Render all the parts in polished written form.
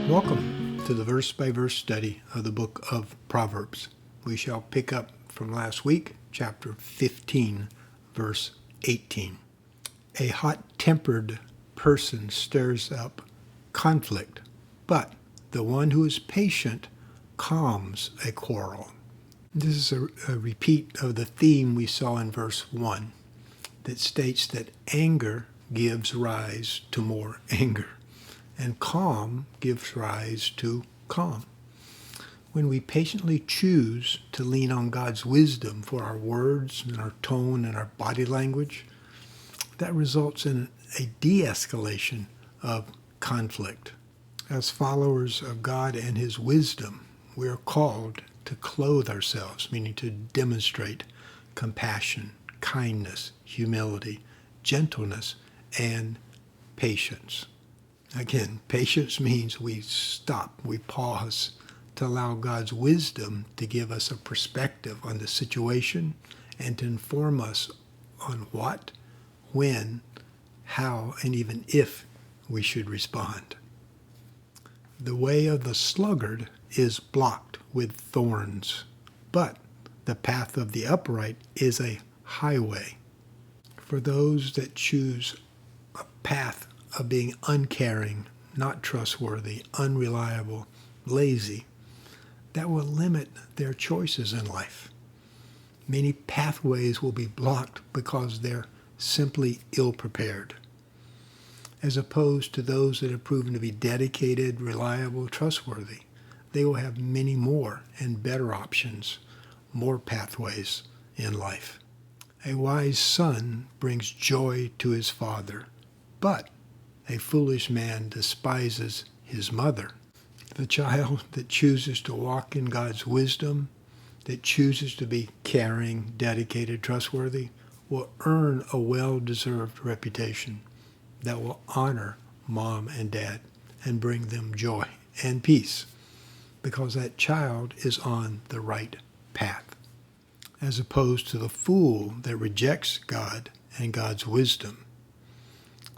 Welcome to the verse-by-verse study of the book of Proverbs. We shall pick up from last week, chapter 15, verse 18. A hot-tempered person stirs up conflict, but the one who is patient calms a quarrel. This is a repeat of the theme we saw in verse 1 that states that anger gives rise to more anger, and calm gives rise to calm. When we patiently choose to lean on God's wisdom for our words and our tone and our body language, that results in a de-escalation of conflict. As followers of God and His wisdom, we are called to clothe ourselves, meaning to demonstrate compassion, kindness, humility, gentleness, and patience. Again, patience means we stop, we pause to allow God's wisdom to give us a perspective on the situation and to inform us on what, when, how, and even if we should respond. The way of the sluggard is blocked with thorns, but the path of the upright is a highway. For those that choose a path of being uncaring, not trustworthy, unreliable, lazy, that will limit their choices in life. Many pathways will be blocked because they're simply ill-prepared, as opposed to those that have proven to be dedicated, reliable, trustworthy. They will have many more and better options, more pathways in life. A wise son brings joy to his father, but a foolish man despises his mother. The child that chooses to walk in God's wisdom, that chooses to be caring, dedicated, trustworthy, will earn a well-deserved reputation that will honor mom and dad and bring them joy and peace, because that child is on the right path, as opposed to the fool that rejects God and God's wisdom.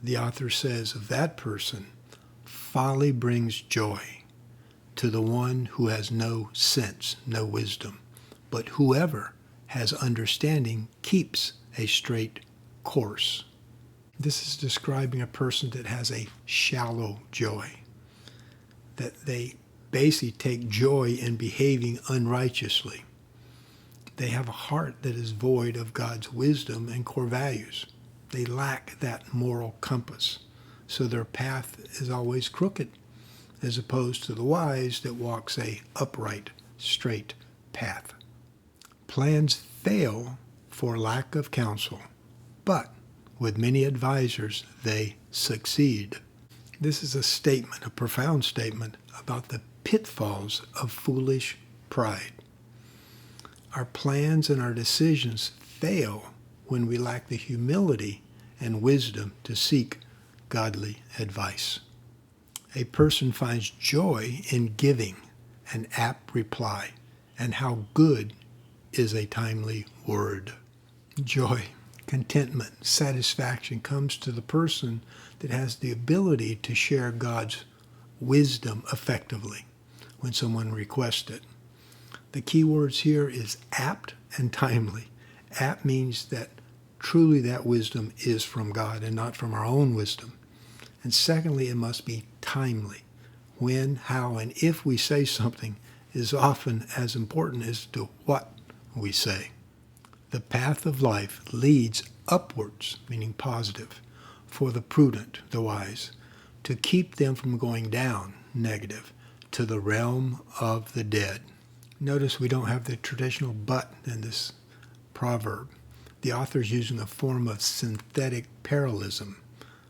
The author says of that person, folly brings joy to the one who has no sense, no wisdom, but whoever has understanding keeps a straight course. This is describing a person that has a shallow joy, that they basically take joy in behaving unrighteously. They have a heart that is void of God's wisdom and core values. They lack that moral compass, so their path is always crooked, as opposed to the wise that walks a upright, straight path. Plans fail for lack of counsel, but with many advisors, they succeed. This is a statement, a profound statement about the pitfalls of foolish pride. Our plans and our decisions fail when we lack the humility and wisdom to seek godly advice. A person finds joy in giving an apt reply, and how good is a timely word. Joy, contentment, satisfaction comes to the person that has the ability to share God's wisdom effectively when someone requests it. The key words here is apt and timely. Apt means that truly that wisdom is from God and not from our own wisdom. And secondly, it must be timely. When, how, and if we say something is often as important as to what we say. The path of life leads upwards, meaning positive, for the prudent, the wise, to keep them from going down, negative, to the realm of the dead. Notice we don't have the traditional but in this proverb. The author is using a form of synthetic parallelism,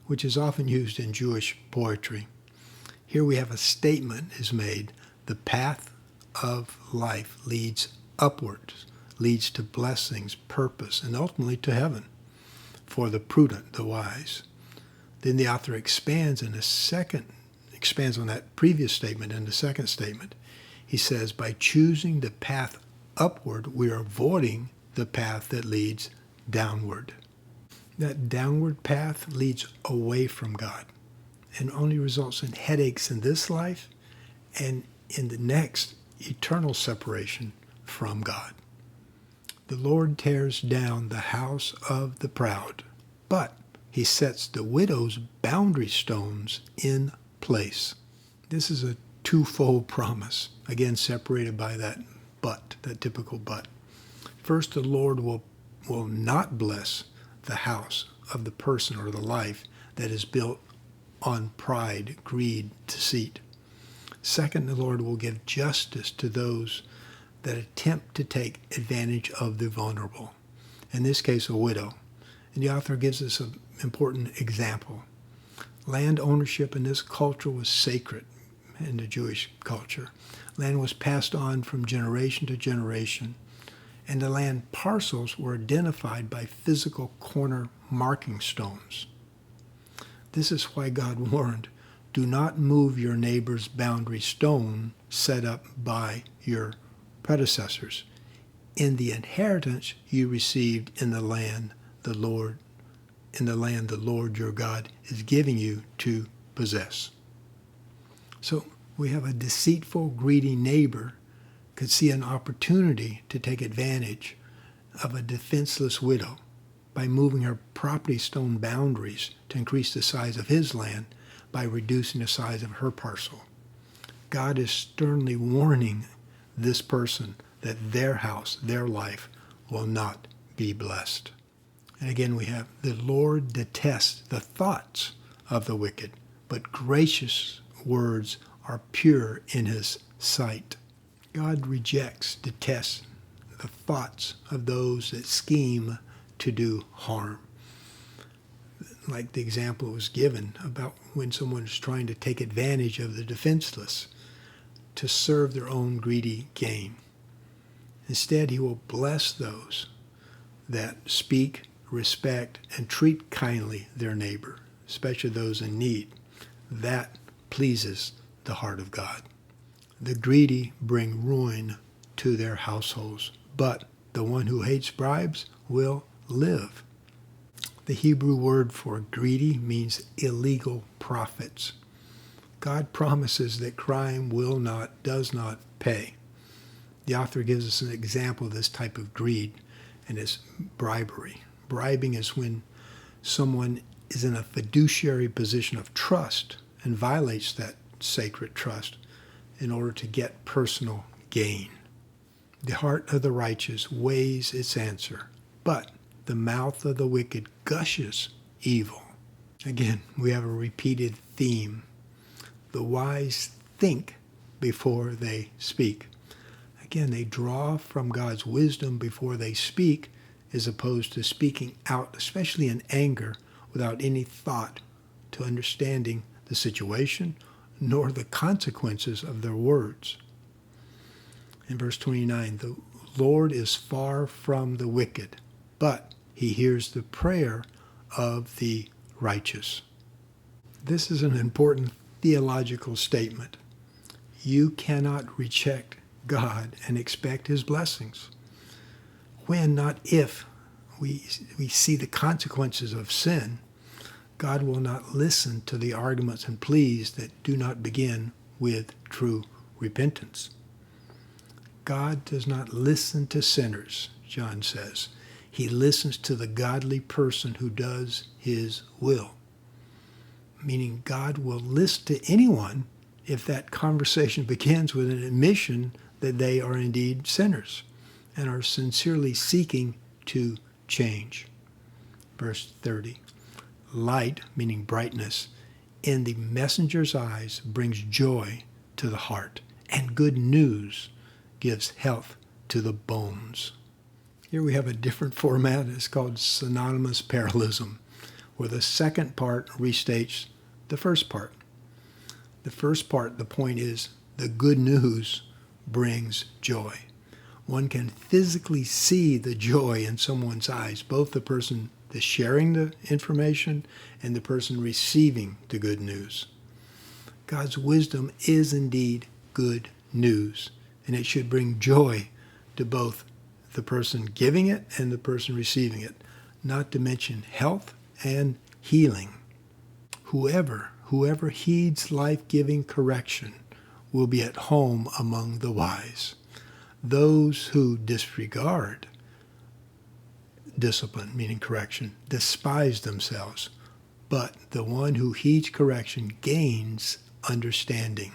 which is often used in Jewish poetry. Here we have a statement is made, the path of life leads upwards, leads to blessings, purpose, and ultimately to heaven for the prudent, the wise. Then the author expands on that previous statement in the second statement. He says, by choosing the path upward, we are avoiding the path that leads downward. That downward path leads away from God and only results in headaches in this life and in the next, eternal separation from God. The Lord tears down the house of the proud, but he sets the widow's boundary stones in place. This is a twofold promise, again separated by that but, that typical but. First, the Lord will not bless the house of the person or the life that is built on pride, greed, deceit. Second, the Lord will give justice to those that attempt to take advantage of the vulnerable. In this case, a widow. And the author gives us an important example. Land ownership in this culture was sacred in the Jewish culture. Land was passed on from generation to generation, and the land parcels were identified by physical corner marking stones. This is why God warned, do not move your neighbor's boundary stone set up by your predecessors in the inheritance you received in the land the Lord your God is giving you to possess. So we have a deceitful, greedy neighbor could see an opportunity to take advantage of a defenseless widow by moving her property stone boundaries to increase the size of his land by reducing the size of her parcel. God is sternly warning this person that their house, their life, will not be blessed. And again, we have, the Lord detests the thoughts of the wicked, but gracious words are pure in his sight. God rejects, detests the thoughts of those that scheme to do harm. Like the example was given about when someone is trying to take advantage of the defenseless to serve their own greedy gain. Instead, he will bless those that speak, respect, and treat kindly their neighbor, especially those in need. That pleases the heart of God. The greedy bring ruin to their households, but the one who hates bribes will live. The Hebrew word for greedy means illegal profits. God promises that crime does not pay. The author gives us an example of this type of greed, and it's bribery. Bribing is when someone is in a fiduciary position of trust and violates that sacred trust in order to get personal gain. The heart of the righteous weighs its answer, but the mouth of the wicked gushes evil. Again, we have a repeated theme. The wise think before they speak. Again, they draw from God's wisdom before they speak, as opposed to speaking out, especially in anger, without any thought to understanding the situation nor the consequences of their words. In verse 29, the Lord is far from the wicked, but he hears the prayer of the righteous. This is an important theological statement. You cannot reject God and expect his blessings. When, not if, we see the consequences of sin, God will not listen to the arguments and pleas that do not begin with true repentance. God does not listen to sinners, John says. He listens to the godly person who does his will. Meaning God will listen to anyone if that conversation begins with an admission that they are indeed sinners and are sincerely seeking to change. Verse 30, light, meaning brightness, in the messenger's eyes brings joy to the heart, and good news gives health to the bones. Here we have a different format. It's called synonymous parallelism, where the second part restates the first part. The first part, the point is, the good news brings joy. One can physically see the joy in someone's eyes, both the person that's sharing the information and the person receiving the good news. God's wisdom is indeed good news, and it should bring joy to both the person giving it and the person receiving it, not to mention health and healing. Whoever heeds life-giving correction will be at home among the wise. Those who disregard discipline, meaning correction, despise themselves, but the one who heeds correction gains understanding.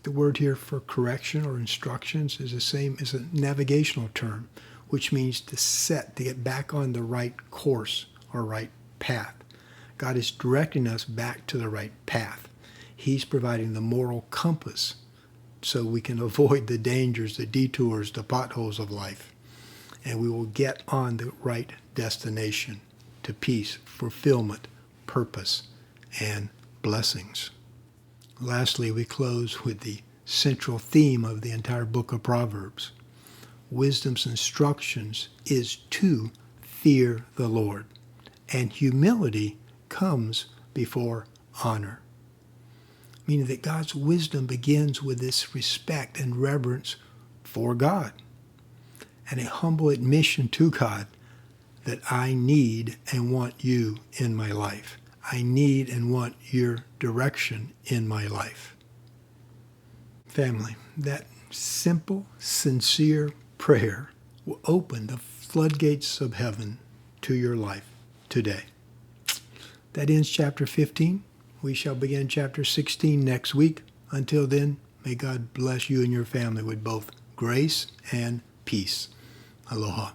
The word here for correction or instructions is the same as a navigational term, which means to get back on the right course or right path. God is directing us back to the right path. He's providing the moral compass so we can avoid the dangers, the detours, the potholes of life. And we will get on the right destination to peace, fulfillment, purpose, and blessings. Lastly, we close with the central theme of the entire book of Proverbs. Wisdom's instructions is to fear the Lord, and humility comes before honor. Meaning that God's wisdom begins with this respect and reverence for God, and a humble admission to God that I need and want you in my life. I need and want your direction in my life. Family, that simple, sincere prayer will open the floodgates of heaven to your life today. That ends chapter 15. We shall begin chapter 16 next week. Until then, may God bless you and your family with both grace and peace. Aloha.